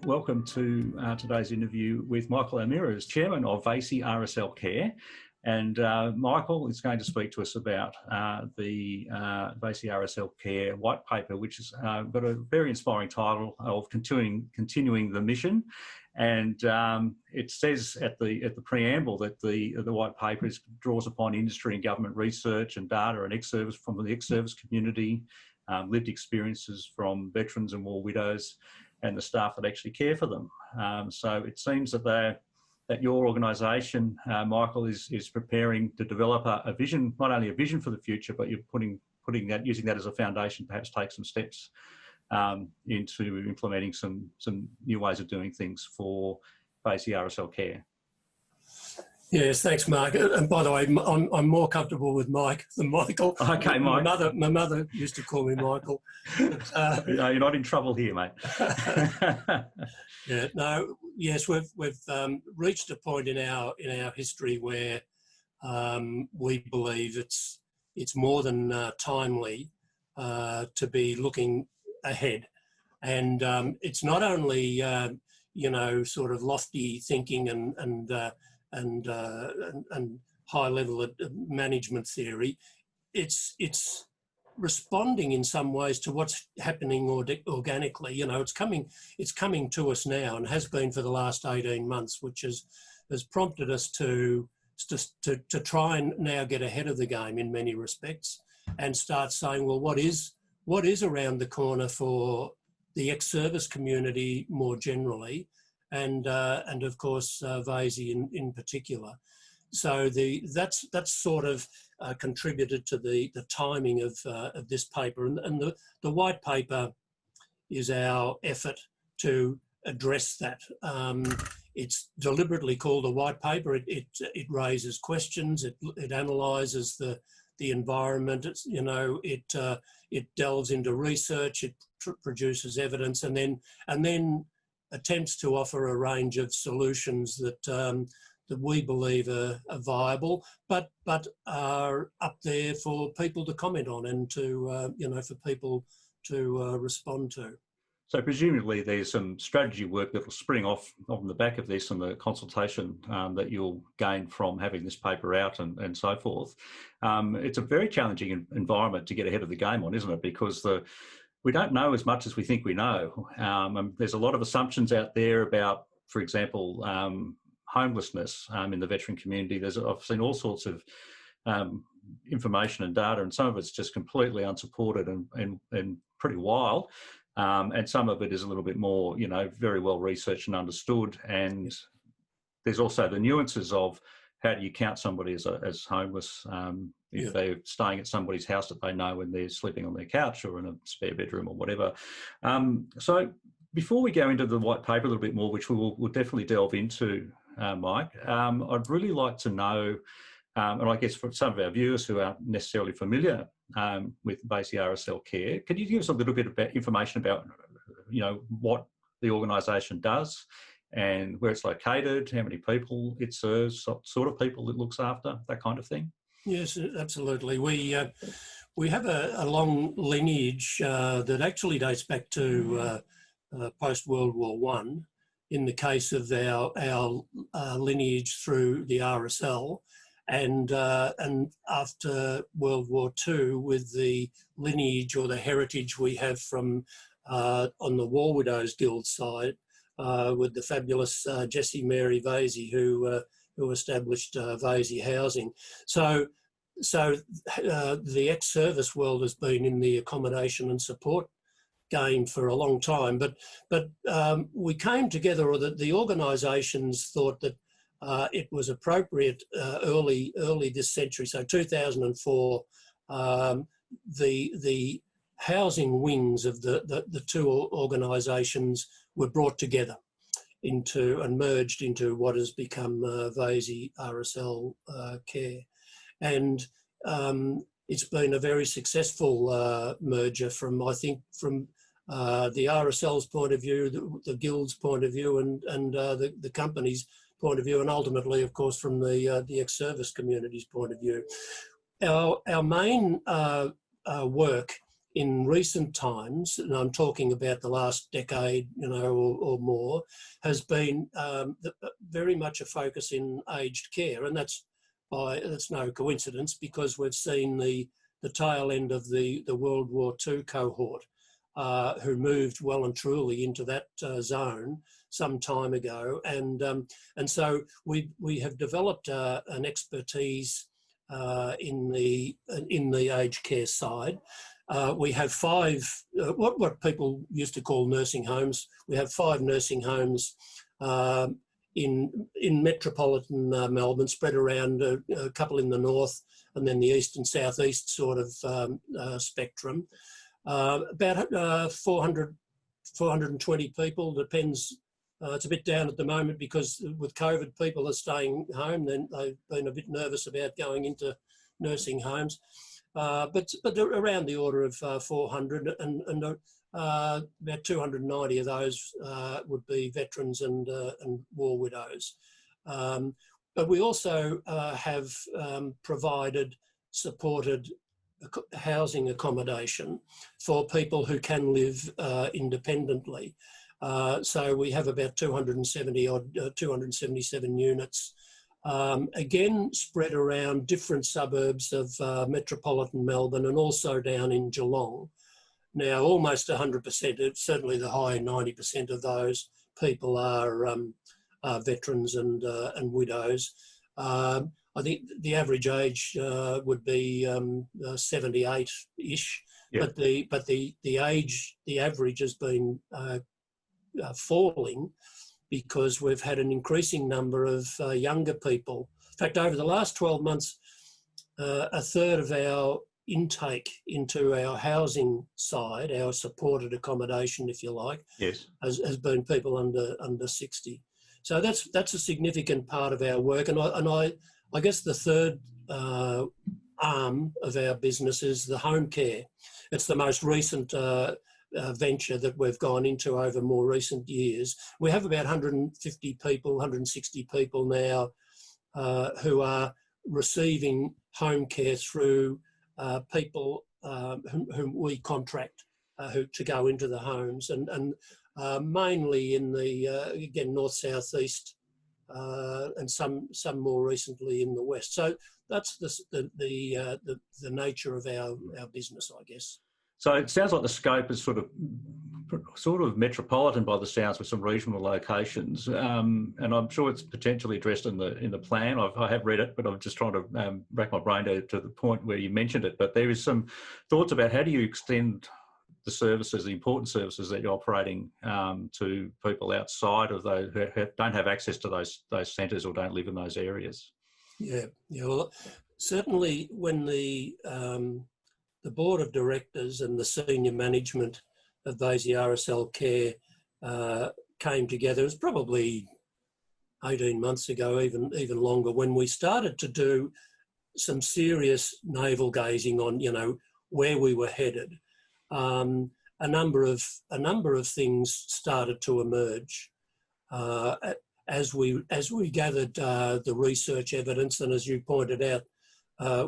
welcome to today's interview with Michael O'Meara, as Chairman of Vasey RSL Care. And Michael is going to speak to us about the Vasey RSL Care white paper, which has got a very inspiring title of continuing the mission. And it says at the preamble that the white paper draws upon industry and government research and data and ex-service from the ex-service community, lived experiences from veterans and war widows, and the staff that actually care for them. So it seems that your organisation, Michael, is preparing to develop a vision, not only a vision for the future, but you're using that as a foundation, perhaps take some steps into implementing some new ways of doing things for Vasey RSL Care. Yes, thanks, Mark. And by the way, I'm more comfortable with Mike than Michael. Okay, Mike. My mother used to call me Michael. But, no, you're not in trouble here, mate. Yeah. No. Yes, we've reached a point in our history where we believe it's more than timely to be looking ahead, and it's not only sort of lofty thinking and high level management theory. It's responding in some ways to what's happening organically. It's coming to us now, and has been for the last 18 months, which has prompted us to try and now get ahead of the game in many respects, and start saying, well, what is around the corner for the ex-service community more generally, and of course Vasey in particular. So that's sort of contributed to the timing of this paper, and the white paper is our effort to address that. It's deliberately called a white paper. It raises questions. It analyses the environment. It delves into research. It produces evidence, and then attempts to offer a range of solutions that we believe are viable, but are up there for people to comment on and to for people to respond to. So presumably there's some strategy work that will spring off on the back of this, and the consultation that you'll gain from having this paper out and so forth. It's a very challenging environment to get ahead of the game on, isn't it? Because we don't know as much as we think we know. There's a lot of assumptions out there about, for example, homelessness in the veteran community. I've seen all sorts of information and data, and some of it's just completely unsupported and pretty wild. And some of it is a little bit more, very well researched and understood. And there's also the nuances of how do you count somebody as homeless if they're staying at somebody's house that they know when they're sleeping on their couch or in a spare bedroom or whatever. So before we go into the white paper a little bit more, which we'll definitely delve into, Mike, I'd really like to know, and I guess for some of our viewers who aren't necessarily familiar with Vasey RSL Care, can you give us a little bit of information about, what the organisation does and where it's located, how many people it serves, sort of people it looks after, that kind of thing? Yes, absolutely. We have a long lineage that actually dates back to post-World War One. In the case of our lineage through the RSL, and after World War II, with the lineage or the heritage we have from on the War Widows Guild side, with the fabulous Jessie Mary Vasey, who established Vasey Housing. So the ex-service world has been in the accommodation and support game for a long time, but we came together, or the organisations thought that it was appropriate early this century, so 2004, the housing wings of the two organisations were brought together and merged into what has become Vasey RSL Care, and it's been a very successful merger from the RSL's point of view, the Guild's point of view, and the company's point of view, and ultimately, of course, from the ex-service community's point of view. Our main work in recent times, and I'm talking about the last decade, or more, has been very much a focus in aged care, and that's no coincidence, because we've seen the tail end of the World War II cohort, who moved well and truly into that zone some time ago, and so we have developed an expertise in the aged care side. We have 5 what people used to call nursing homes. We have 5 nursing homes in metropolitan Melbourne, spread around a couple in the north, and then the east and southeast sort of spectrum. About 420 people, depends. It's a bit down at the moment because with COVID, people are staying home. Then they've been a bit nervous about going into nursing homes. But around the order of 400, and about 290 of those would be veterans and war widows. But we also have supported housing accommodation for people who can live independently. So we have about 277 units. Again, spread around different suburbs of metropolitan Melbourne and also down in Geelong. Now, almost 100%, certainly the high 90% of those people are veterans and widows. I think the average age would be 78-ish, yep. but the average has been falling, because we've had an increasing number of younger people. In fact, over the last 12 months, a third of our intake into our housing side, our supported accommodation, if you like, yes, has been people under 60. So that's a significant part of our work. And I guess the third arm of our business is the home care. It's the most recent venture that we've gone into over more recent years. We have about 150 people, 160 people now who are receiving home care through people whom we contract to go into the homes, and mainly in the again north, south, east, and some more recently in the west. So that's the nature of our business, I guess. So it sounds like the scope is sort of metropolitan by the sounds, with some regional locations, and I'm sure it's potentially addressed in the plan. I have read it, but I'm just trying to rack my brain to the point where you mentioned it. But there is some thoughts about how do you extend the services, the important services that you're operating to people outside of those who don't have access to those centres or don't live in those areas. Yeah. Well, certainly when the board of directors and the senior management of Vasey RSL Care came together, it was probably 18 months ago, even longer, when we started to do some serious navel gazing on, where we were headed. A number of things started to emerge as we gathered the research evidence, and as you pointed out,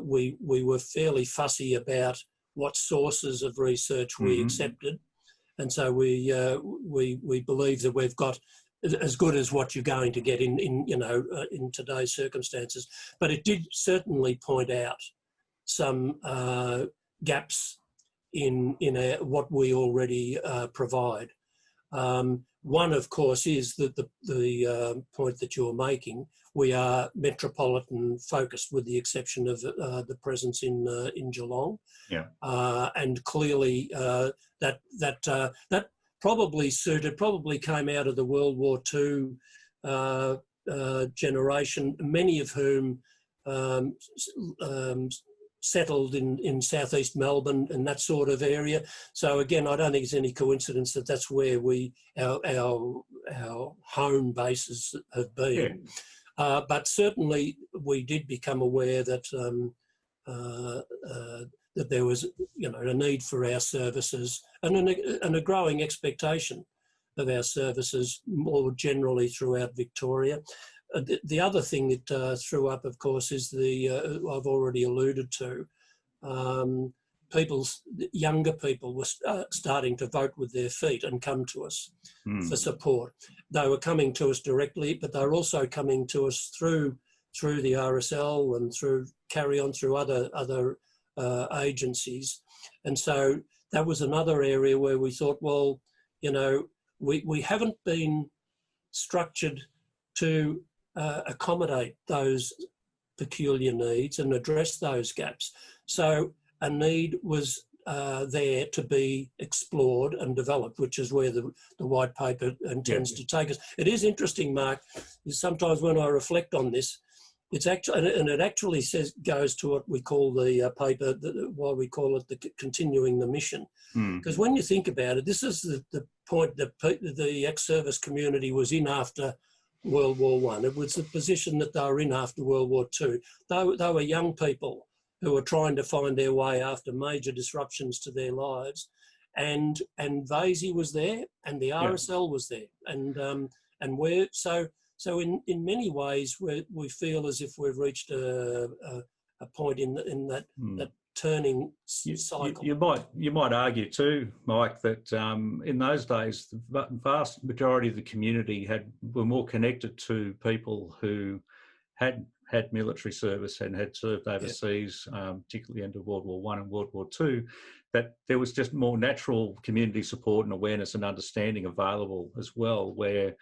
we were fairly fussy about what sources of research we accepted, and so we believe that we've got as good as what you're going to get in today's circumstances. But it did certainly point out some gaps in what we already provide. One, of course, is that the point that you're making. We are metropolitan focused, with the exception of the presence in Geelong. Yeah. And clearly that probably came out of the World War II generation, many of whom settled in southeast Melbourne and that sort of area. So again, I don't think it's any coincidence that that's where our home bases have been. Yeah. But certainly we did become aware that that there was a need for our services and a growing expectation of our services more generally throughout Victoria. The other thing that threw up, of course, is I've already alluded to, younger people were starting to vote with their feet and come to us for support. They were coming to us directly, but they were also coming to us through the RSL and through other agencies. And so that was another area where we thought, well, you know, we haven't been structured to accommodate those peculiar needs and address those gaps. So a need was there to be explored and developed, which is where the white paper intends to take us. It is interesting, Mark, is sometimes when I reflect on this, it's actually, and it actually goes to what we call the paper, why we call it the continuing the mission. Because when you think about it, this is the point that the ex-service community was in after World War I. It was the position that they were in after World War II. They were young people who were trying to find their way after major disruptions to their lives. And Vasey was there and the RSL was there. And we're, so in many ways, we feel as if we've reached a point in that turning cycle. You might argue too, Mike, that in those days the vast majority of the community were more connected to people who had military service and had served overseas, particularly under World War I and World War II. That there was just more natural community support and awareness and understanding available as well. Where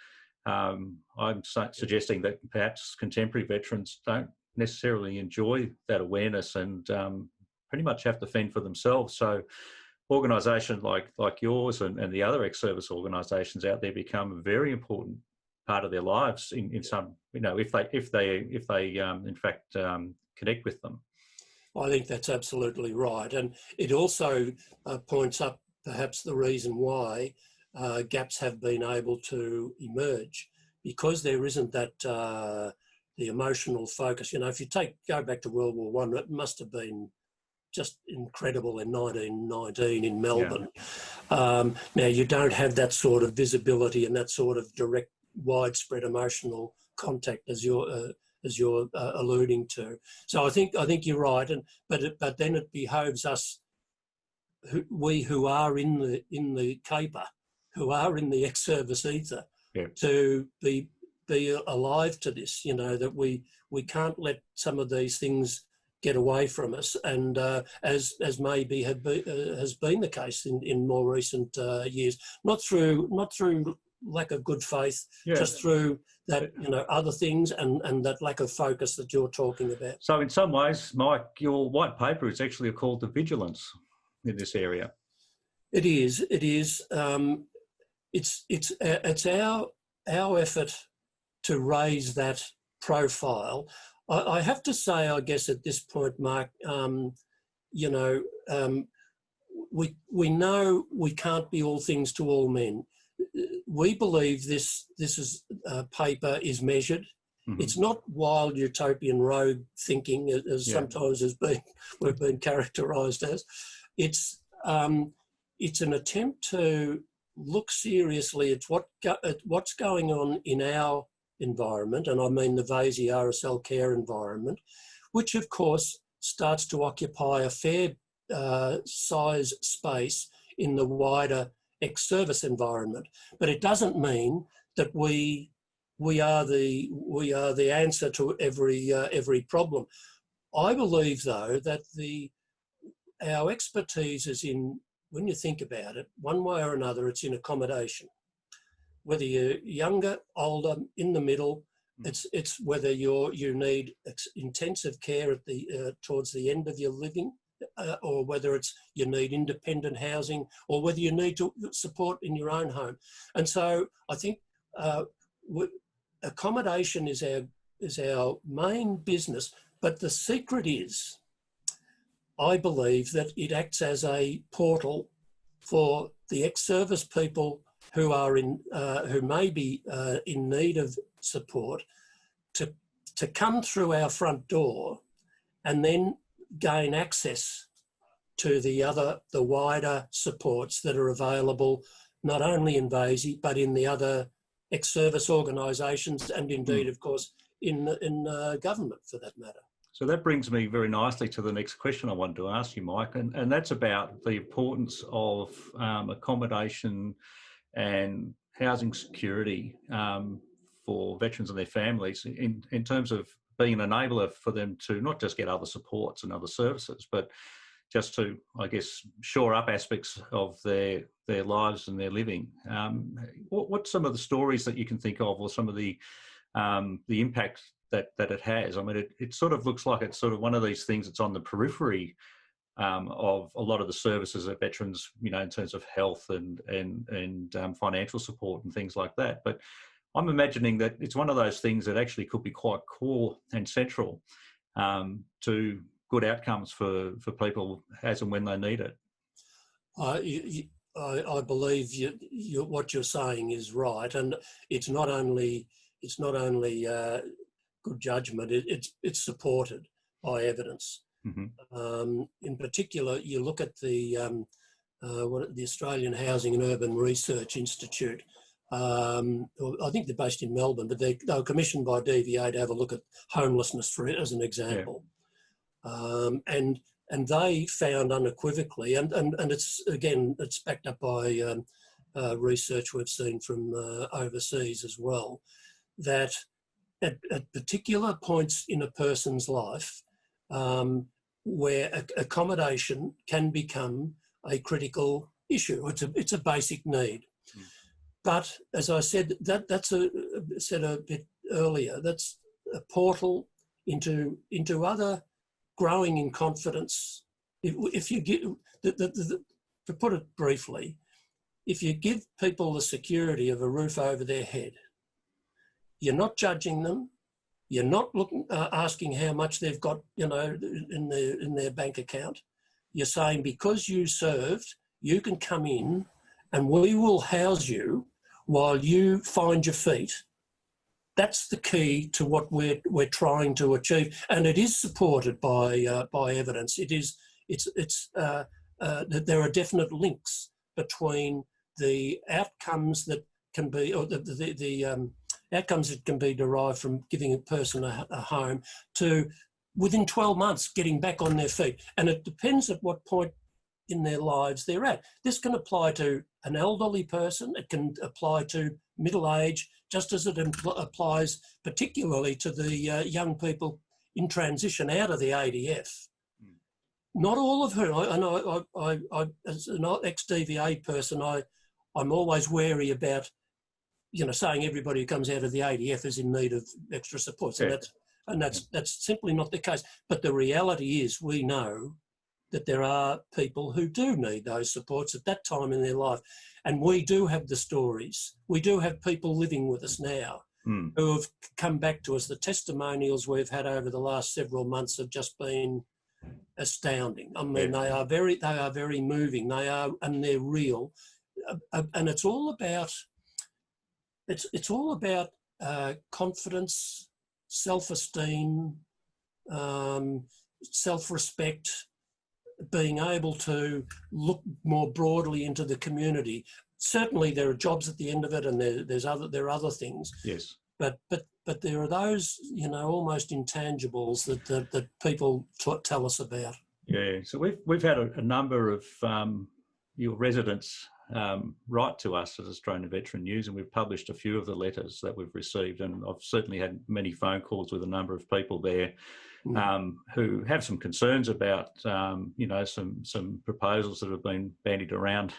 I'm suggesting that perhaps contemporary veterans don't necessarily enjoy that awareness and pretty much have to fend for themselves. So organisations like yours and the other ex-service organisations out there become a very important part of their lives in some, you know, if they in fact connect with them. I think that's absolutely right. And it also points up perhaps the reason why gaps have been able to emerge, because there isn't that the emotional focus. You know, if you go back to World War I, it must have been just incredible in 1919 in Melbourne. Now you don't have that sort of visibility and that sort of direct, widespread emotional contact as you're alluding to. So I think you're right, but then it behoves us, who are in the caper, who are in the ex-service ether, to be alive to this. You know, that we can't let some of these things get away from us, and as maybe has been the case in more recent years, not through lack of good faith, just through that, you know, other things and that lack of focus that you're talking about. So in some ways, Mike, your white paper is actually a call to vigilance in this area. It is. It's our effort to raise that profile. I have to say, I guess at this point, Mark, you know, we know we can't be all things to all men. We believe this paper is measured. Mm-hmm. It's not wild utopian rogue thinking, as sometimes we've been characterised as. It's an attempt to look seriously at what's going on in our environment, and I mean the Vasey RSL Care environment, which of course starts to occupy a fair size space in the wider ex-service environment. But it doesn't mean that we are the answer to every problem. I believe, though, that our expertise is in, when you think about it, one way or another, it's in accommodation. Whether you're younger, older, in the middle, it's whether you need intensive care at towards the end of your living, or whether it's you need independent housing, or whether you need to support in your own home. And so I think accommodation is our main business. But the secret is, I believe, that it acts as a portal for the ex-service people who are who may be in need of support to come through our front door and then gain access to the wider supports that are available, not only in Vasey, but in the other ex-service organisations, and indeed, of course, in government for that matter. So that brings me very nicely to the next question I wanted to ask you, Mike, and that's about the importance of accommodation and housing security for veterans and their families in terms of being an enabler for them to not just get other supports and other services, but just to, I guess, shore up aspects of their lives and their living. What's some of the stories that you can think of, or some of the impact that it has? I mean, it sort of looks like it's sort of one of these things that's on the periphery of a lot of the services that veterans, you know, in terms of health and financial support and things like that. But I'm imagining that it's one of those things that actually could be quite core and central to good outcomes for people as and when they need it. I believe what you're saying is right, and it's not only good judgment. It's supported by evidence. Mm-hmm. In particular, you look at the Australian Housing and Urban Research Institute. I think they're based in Melbourne, but they were commissioned by DVA to have a look at homelessness as an example. Yeah. And they found unequivocally, and it's backed up by research we've seen from overseas as well, that at particular points in a person's life where accommodation can become a critical issue. It's a basic need. Mm. But as I said, that's said a bit earlier, that's a portal into other growing in confidence. If you give, to put it briefly, if you give people the security of a roof over their head, you're not judging them, you're not asking how much they've got, you know, in their bank account. You're saying, because you served, you can come in and we will house you while you find your feet. That's the key to what we're trying to achieve, and it is supported by evidence. There are definite links between the outcomes that can be, or the outcomes that can be derived from giving a person a home to within 12 months getting back on their feet, and it depends at what point in their lives they're at. This can apply to an elderly person, it can apply to middle age, just as it applies particularly to the young people in transition out of the ADF. Mm. Not all of whom, I as an ex-DVA person, I'm always wary about, you know, saying everybody who comes out of the ADF is in need of extra support. Yeah. And that's simply not the case. But the reality is, we know that there are people who do need those supports at that time in their life. And we do have the stories. We do have people living with us now who have come back to us. The testimonials we've had over the last several months have just been astounding. I mean, they are very moving. And they're real. And it's all about confidence, self-esteem, self-respect, being able to look more broadly into the community. Certainly there are jobs at the end of it, and there are other things. Yes. But there are those, you know, almost intangibles that people tell us about. Yeah. So we've had a number of your residents write to us at Australian Veteran News, and we've published a few of the letters that we've received, and I've certainly had many phone calls with a number of people there who have some concerns about, you know, some proposals that have been bandied around,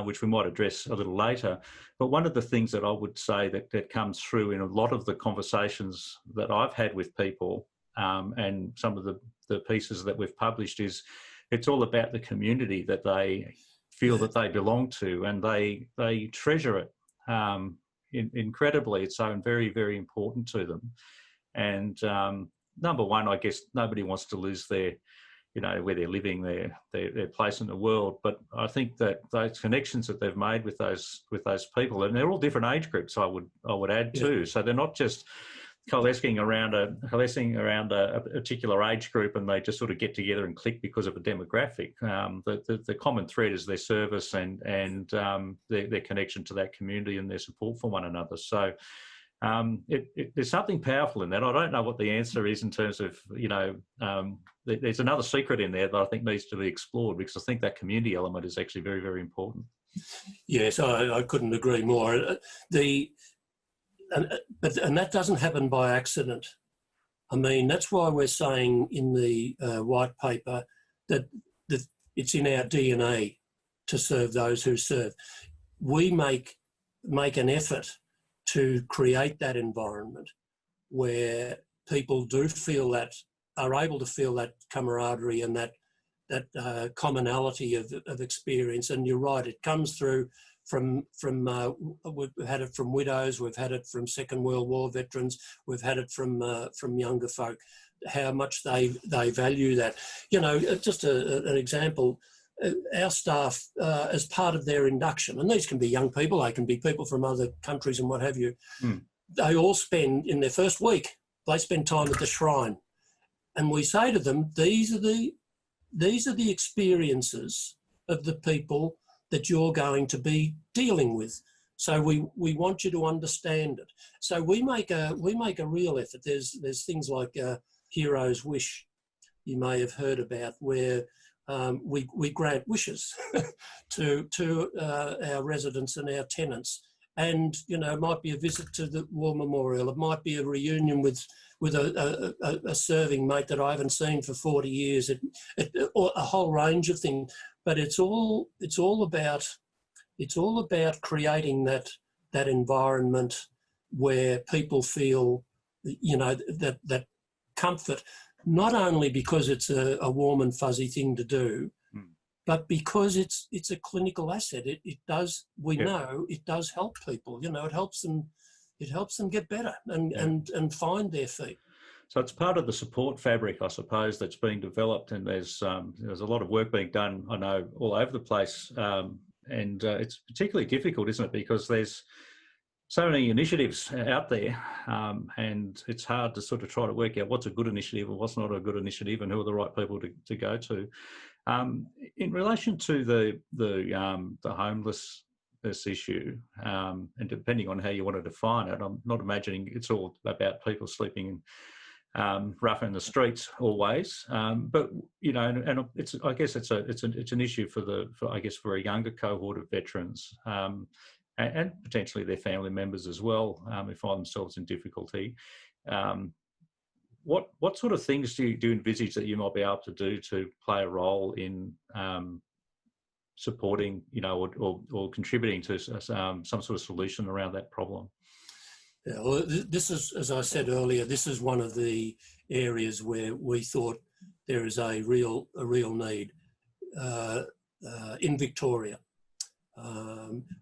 which we might address a little later. But one of the things that I would say that comes through in a lot of the conversations that I've had with people and some of the pieces that we've published is it's all about the community that they feel that they belong to, and they treasure it incredibly. It's so very, very important to them. And number one, I guess nobody wants to lose their, you know, where they're living, their place in the world. But I think that those connections that they've made with those people, and they're all different age groups, I would add too. So they're not just coalescing around a particular age group and they just sort of get together and click because of a demographic. The common thread is their service and their connection to that community and their support for one another. So There's something powerful in that. I don't know what the answer is in terms of, there's another secret in there that I think needs to be explored, because I think that community element is actually very, very important. Yes, I couldn't agree more. And that doesn't happen by accident. I mean, that's why we're saying in the white paper that it's in our DNA to serve those who serve. We make an effort to create that environment where people do feel that, are able to feel that camaraderie and that commonality of experience. And you're right, it comes through from we've had it from widows, we've had it from Second World War veterans, we've had it from younger folk, how much they value that. Just an example, our staff, as part of their induction, and these can be young people, they can be people from other countries and what have you, they all spend, in their first week, they spend time at the shrine. And we say to them, these are the experiences of the people that you're going to be dealing with. So we want you to understand it. So we make a real effort. There's things like Hero's Wish, you may have heard about, where we grant wishes to our residents and our tenants. And, it might be a visit to the War Memorial. It might be a reunion with a serving mate that I haven't seen for 40 years, or a whole range of things. But it's all about creating that environment where people feel, that comfort, not only because it's a warm and fuzzy thing to do, but because it's a clinical asset. It does, we know it does help people. It helps them get better and find their feet. So it's part of the support fabric, I suppose, that's being developed, and there's a lot of work being done, I know, all over the place, and it's particularly difficult, isn't it, because there's so many initiatives out there, and it's hard to sort of try to work out what's a good initiative and what's not a good initiative, and who are the right people to go to. In relation to the homelessness issue, and depending on how you want to define it, I'm not imagining it's all about people sleeping rough in the streets always, but and I guess it's an issue for a younger cohort of veterans, and potentially their family members as well, who find themselves in difficulty. What sort of things do you envisage that you might be able to do to play a role in supporting, or contributing to some sort of solution around that problem? Yeah, well, this is, as I said earlier, this is one of the areas where we thought there is a real need in Victoria.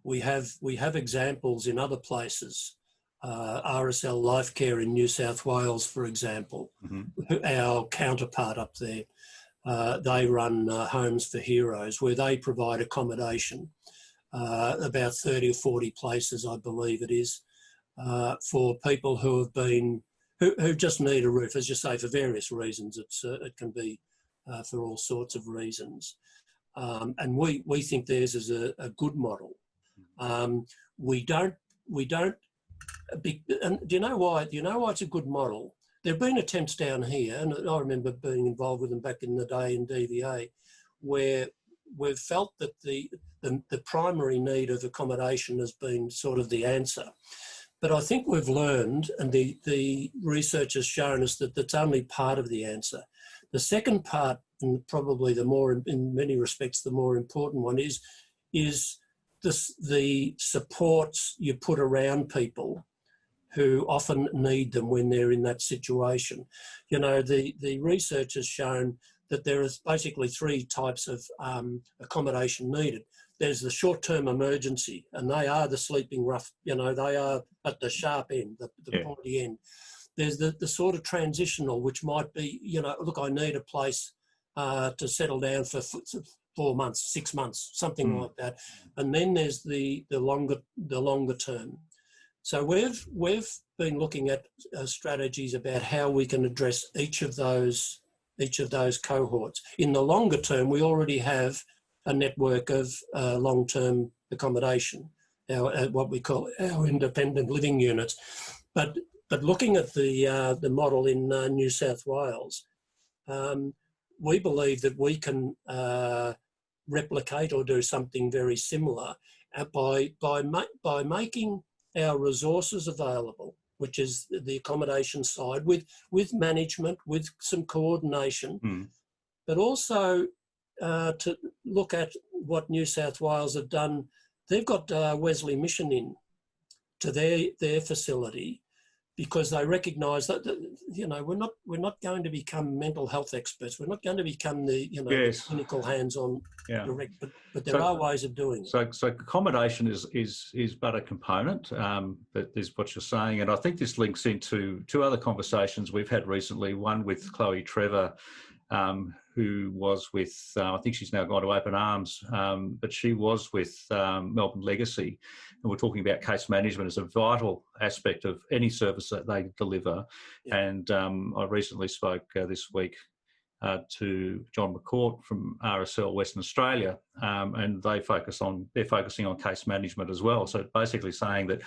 We have examples in other places. RSL Life Care in New South Wales, for example, our counterpart up there, they run Homes for Heroes, where they provide accommodation, about 30 or 40 places, I believe it is, for people who just need a roof, as you say, for various reasons. It can be for all sorts of reasons, and we think theirs is a good model. We don't. And do you know why? Do you know why it's a good model? There have been attempts down here, and I remember being involved with them back in the day in DVA, where we've felt that the primary need of accommodation has been sort of the answer. But I think we've learned, and the research has shown us, that that's only part of the answer. The second part, and probably in many respects, the more important one, is the supports you put around people who often need them when they're in that situation. The research has shown that there is basically three types of accommodation needed. There's the short-term emergency, and they are the sleeping rough, they are at the sharp end, the pointy end. There's the sort of transitional, which might be, look, I need a place to settle down for 4 months, 6 months, something like that. And then there's the longer term. So we've been looking at strategies about how we can address each of those cohorts. In the longer term, we already have a network of long-term accommodation, what we call our independent living units. But looking at the model in New South Wales, we believe that we can replicate or do something very similar by making our resources available, which is the accommodation side, with management, with some coordination, but also to look at what New South Wales have done. They've got Wesley Mission in to their facility, because they recognise that, you know, we're not going to become mental health experts. We're not going to become the, you know, the clinical hands-on direct, but there are ways of doing it. So accommodation is but a component. That is what you're saying, and I think this links into two other conversations we've had recently. One with Chloe Trevor, who was with, I think she's now gone to Open Arms, but she was with Melbourne Legacy. And we're talking about case management as a vital aspect of any service that they deliver. Yeah. And I recently spoke this week to John McCourt from RSL Western Australia, and they're focusing on case management as well. So basically saying that,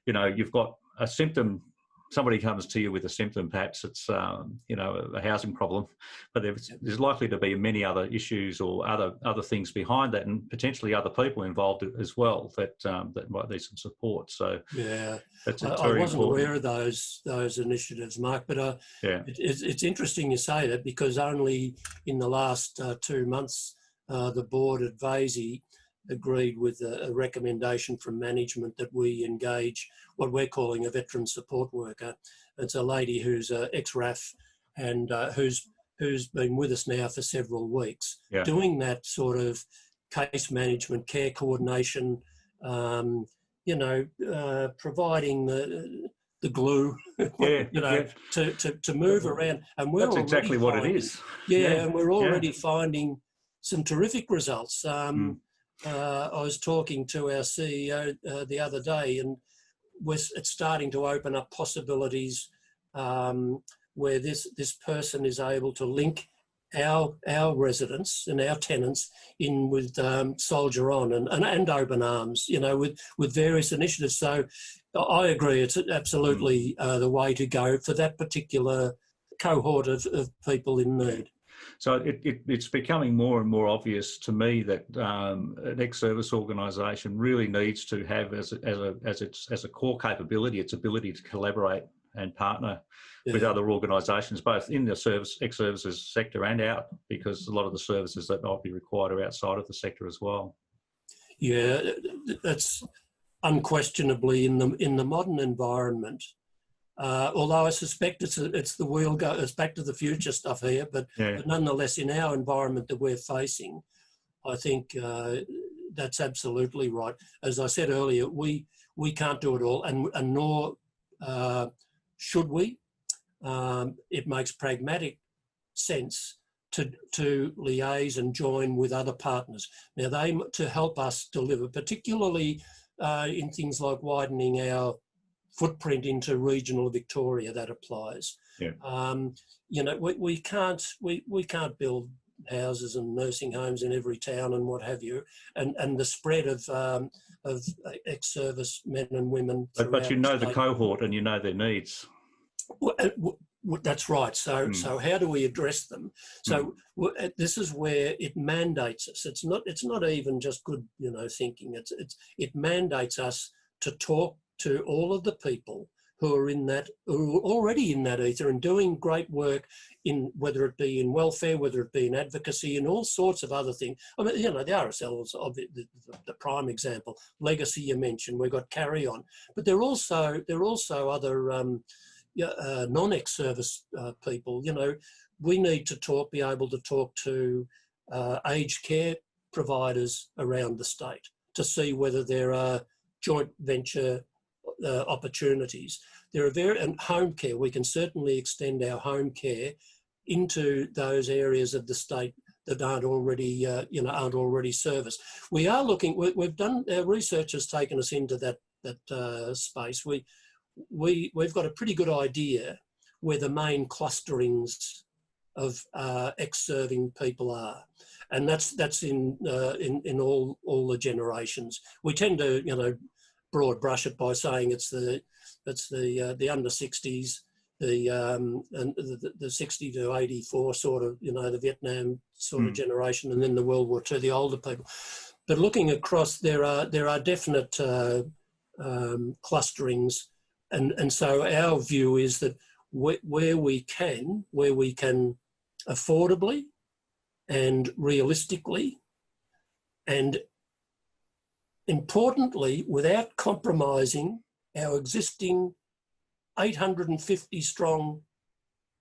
you know, you've got a symptom. Somebody comes to you with a symptom, perhaps it's, you know, a housing problem, but there's likely to be many other issues or other things behind that, and potentially other people involved as well that might need some support. So yeah, that's I wasn't aware of those initiatives, Mark, but it's interesting you say that, because only in the last 2 months the board at Vasey agreed with a recommendation from management that we engage what we're calling a veteran support worker. It's a lady who's ex-RAF and who's been with us now for several weeks, doing that sort of case management, care coordination, you know, providing the glue, you know, to move around. And that's exactly what it is. And we're already finding some terrific results. I was talking to our CEO the other day, and it's starting to open up possibilities where this person is able to link our residents and our tenants in with Soldier On and Open Arms, you know, with various initiatives. So I agree, it's absolutely the way to go for that particular cohort of people in need. So it's becoming more and more obvious to me that an ex-service organisation really needs to have as a core capability its ability to collaborate and partner with other organisations, both in the ex-services sector and out, because a lot of the services that might be required are outside of the sector as well. Yeah, that's unquestionably in the modern environment. Although I suspect it's it's back to the future stuff here, but nonetheless, in our environment that we're facing, I think that's absolutely right. As I said earlier, we can't do it all, and nor should we. It makes pragmatic sense to liaise and join with other partners. Now, to help us deliver, particularly in things like widening our footprint into regional Victoria, that applies. You know, we can't build houses and nursing homes in every town and what have you, and the spread of ex-service men and women. But you know the cohort and you know their needs. That's right. So how do we address them? So this is where it mandates us. It's not even just good, you know, thinking. It mandates us to talk to all of the people who are already in that ether and doing great work in, whether it be in welfare, whether it be in advocacy, and all sorts of other things. I mean, you know, the RSL is the prime example. Legacy you mentioned, we've got Carry On, but there are also other non-ex-service people. You know, we need to be able to talk to aged care providers around the state to see whether there are joint venture opportunities. There are and home care. We can certainly extend our home care into those areas of the state that aren't already serviced. We are looking. We've done. Our research has taken us into that space. We've got a pretty good idea where the main clusterings of ex-serving people are, and that's in all the generations. We tend to, you know, broad brush it by saying it's the under 60s, the 60 to 84 sort of, the Vietnam sort of generation, and then the World War II, the older people. But looking across, there are definite clusterings, and so our view is that where we can affordably and realistically, and importantly, without compromising our existing 850 strong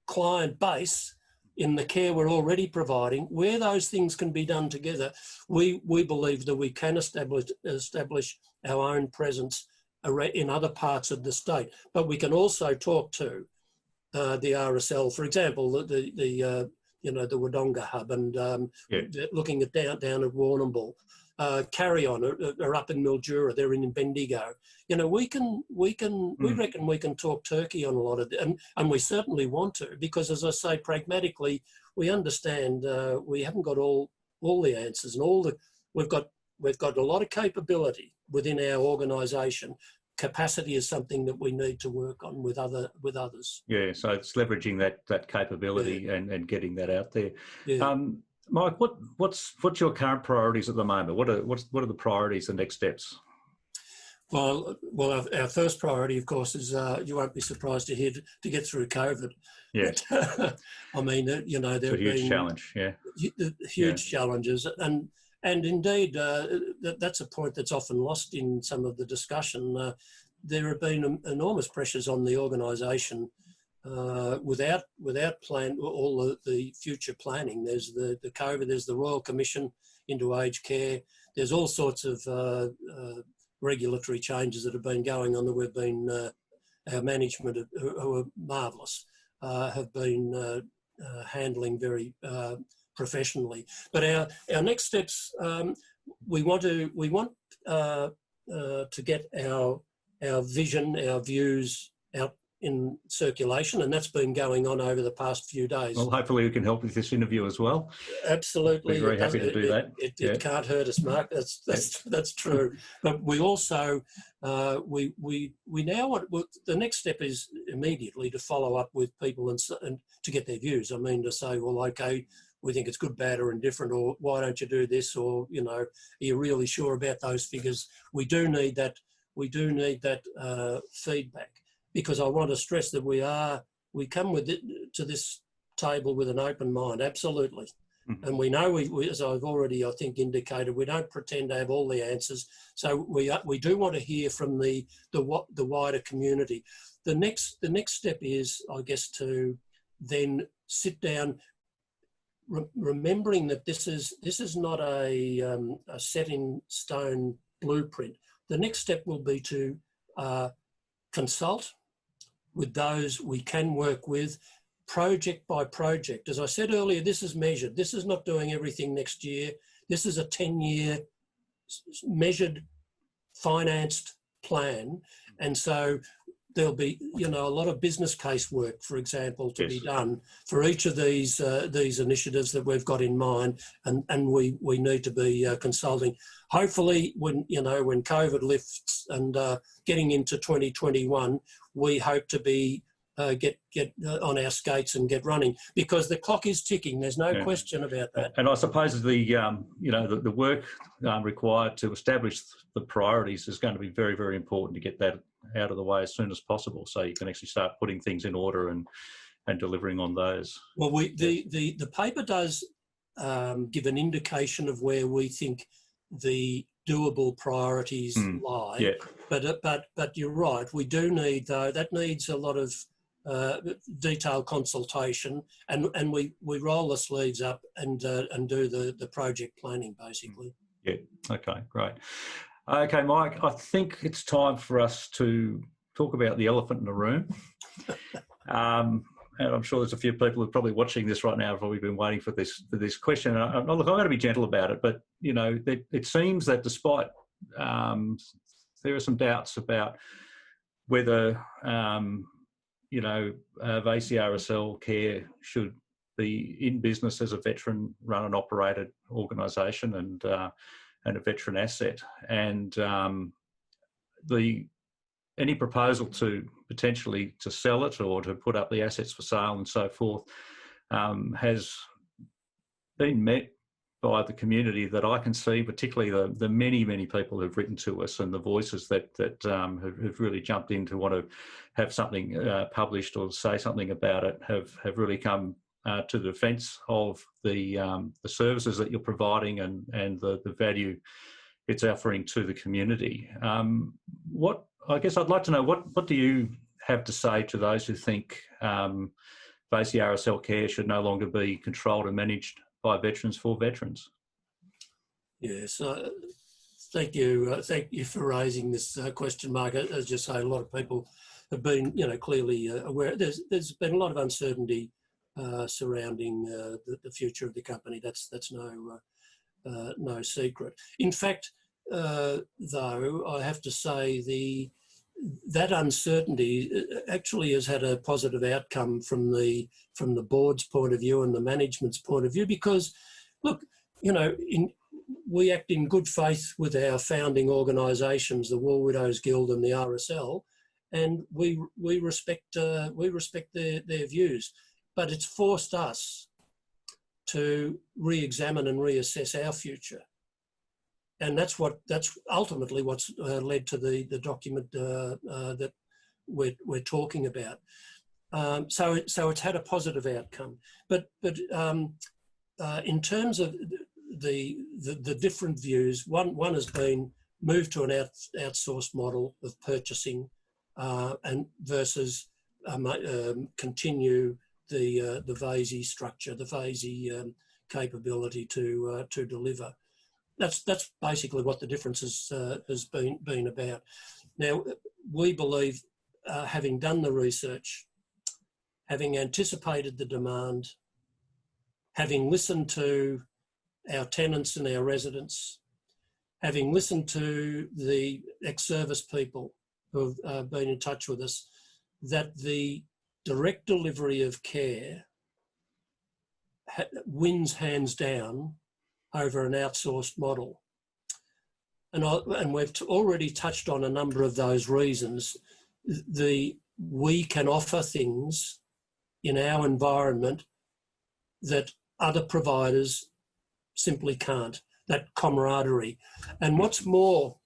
client base in the care we're already providing, where those things can be done together, we believe that we can establish our own presence in other parts of the state. But we can also talk to the RSL, for example, the Wodonga hub, and looking at down at Warrnambool. Carry On are up in Mildura, they're in Bendigo. We reckon we can talk turkey on a lot of it, and we certainly want to, because, as I say, pragmatically, we understand we haven't got all the answers, and we've got a lot of capability within our organisation. Capacity is something that we need to work on with others. Yeah, so it's leveraging that capability and getting that out there. Yeah. Mike, what's your current priorities at the moment? What are the priorities and next steps? Well, our first priority, of course, is you won't be surprised to hear to get through COVID. Yeah, I mean, there it's a huge challenge. Yeah, huge challenges, and indeed that's a point that's often lost in some of the discussion. There have been enormous pressures on the organisation. Without all the future planning. There's the COVID, there's the Royal Commission into aged care, there's all sorts of regulatory changes that have been going on that we've been, our management, who are marvellous, have been handling very professionally. But our next steps, we want to get our vision, our views out in circulation, and that's been going on over the past few days. Well, hopefully we can help with this interview as well. Absolutely. We're very happy to do that. It can't hurt us, Mark. That's true. But we also, we now want, the next step is immediately to follow up with people and to get their views. I mean, to say, well, okay, we think it's good, bad or indifferent, or why don't you do this, or, are you really sure about those figures? We do need that feedback. Because I want to stress that we come to this table with an open mind, absolutely. Mm-hmm. And we know, as I've already, I think, indicated, we don't pretend to have all the answers. So we do want to hear from the wider community. The next step is, I guess, to then sit down, remembering that this is not a set in stone blueprint. The next step will be to consult with those we can work with, project by project. As I said earlier, this is measured. This is not doing everything next year. This is a 10-year measured, financed plan. And so there'll be, a lot of business case work, for example, to be done for each of these initiatives that we've got in mind, and we need to be consulting. Hopefully, when COVID lifts and getting into 2021, we hope to be get on our skates and get running, because the clock is ticking. There's no question about that. And I suppose the work required to establish the priorities is going to be very, very important to get that out of the way as soon as possible, so you can actually start putting things in order and delivering on those. Well, the paper does give an indication of where we think the doable priorities lie. Yeah. But you're right. We do need, though, that needs a lot of detailed consultation, and we roll the sleeves up and do the project planning, basically. Yeah. Okay. Great. Okay, Mike. I think it's time for us to talk about the elephant in the room. And I'm sure there's a few people who are probably watching this right now have probably been waiting for this question. Look, I'm going to be gentle about it, but it seems that despite there are some doubts about whether Vasey RSL Care should be in business as a veteran-run and operated organisation and a veteran asset. And any proposal to potentially to sell it or to put up the assets for sale and so forth has been met by the community that I can see, particularly the many, many people who've written to us and the voices that have really jumped in to want to have something published or say something about it have really come to the defence of the services that you're providing and the value it's offering to the community. I guess I'd like to know what do you have to say to those who think Vasey RSL Care should no longer be controlled and managed by veterans for veterans? Yes, thank you for raising this question, Mark. As you say, a lot of people have been, clearly aware. There's been a lot of uncertainty surrounding the future of the company. That's no secret. In fact, though, I have to say that uncertainty actually has had a positive outcome from the board's point of view and the management's point of view, because, look, we act in good faith with our founding organisations, the War Widows Guild and the RSL, and we respect their views. But it's forced us to re-examine and reassess our future. And that's ultimately what's led to the document that we're talking about. So it's had a positive outcome. But in terms of the different views, one has been moved to an outsourced model of purchasing and versus continue the Vasey structure, the Vasey capability to deliver. That's basically what the difference has been about. Now, we believe, having done the research, having anticipated the demand, having listened to our tenants and our residents, having listened to the ex-service people who have been in touch with us, that the direct delivery of care wins hands down over an outsourced model. And we've already touched on a number of those reasons. We can offer things in our environment that other providers simply can't, that camaraderie. And what's more,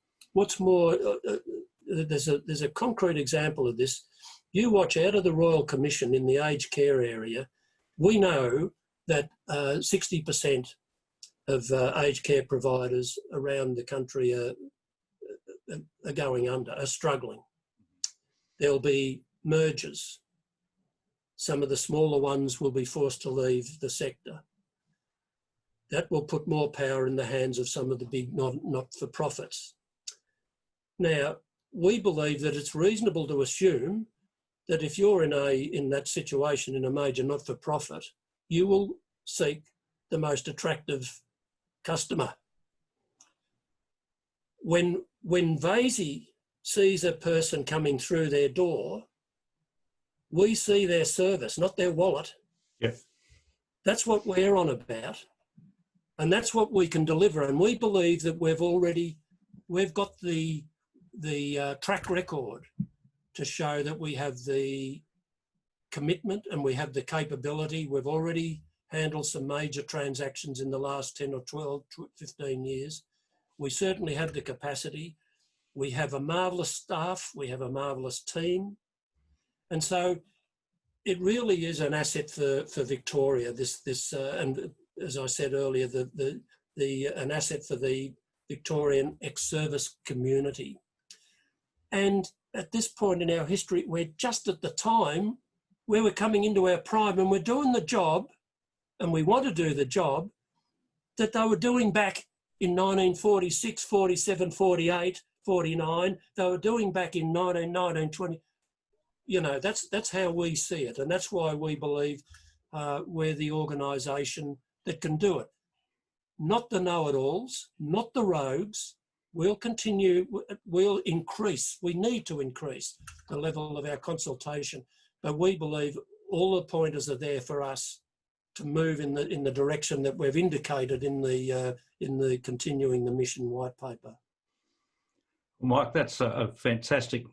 there's a concrete example of this. You watch out of the Royal Commission in the aged care area, we know that 60% of aged care providers around the country are going under, are struggling. There'll be mergers. Some of the smaller ones will be forced to leave the sector. That will put more power in the hands of some of the big not-for-profits. Now, we believe that it's reasonable to assume that if you're in that situation in a major not-for-profit, you will seek the most attractive customer. When Vasey sees a person coming through their door, we see their service, not their wallet. Yeah. That's what we're on about. And that's what we can deliver. And we believe that we've got the track record to show that we have the commitment and we have the capability. We've already handled some major transactions in the last 10 or 12, 15 years. We certainly have the capacity. We have a marvellous staff. We have a marvellous team. And so it really is an asset for Victoria, and as I said earlier, an asset for the Victorian ex-service community. And at this point in our history, we're just at the time where we're coming into our prime and we're doing the job, and we want to do the job that they were doing back in 1946, 47, 48, 49. They were doing back in 1920. That's how we see it. And that's why we believe we're the organisation that can do it. Not the know-it-alls, not the rogues. We'll increase. We need to increase the level of our consultation. But we believe all the pointers are there for us to move in the direction that we've indicated in the continuing the mission white paper. Mike, that's a fantastic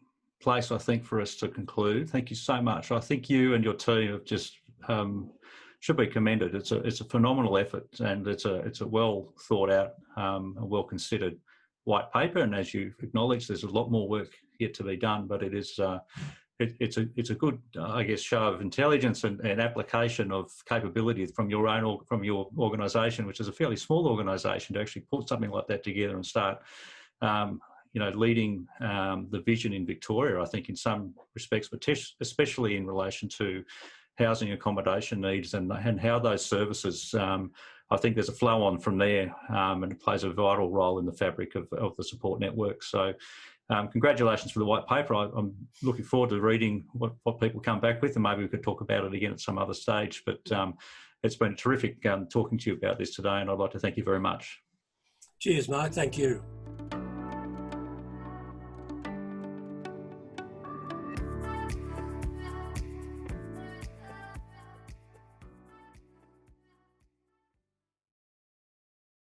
place, I think, for us to conclude. Thank you so much. I think you and your team have just should be commended. It's a phenomenal effort, and it's a well thought out, a well considered white paper. And as you acknowledged, there's a lot more work yet to be done, but it is. It's a good, I guess, show of intelligence and application of capability from your organisation, which is a fairly small organisation, to actually put something like that together and start, leading the vision in Victoria. I think in some respects, but especially in relation to housing accommodation needs and how those services. I think there's a flow on from there, and it plays a vital role in the fabric of the support network. So. Congratulations for the white paper. I'm looking forward to reading what people come back with, and maybe we could talk about it again at some other stage. But it's been terrific talking to you about this today, and I'd like to thank you very much. Cheers, Mark. Thank you.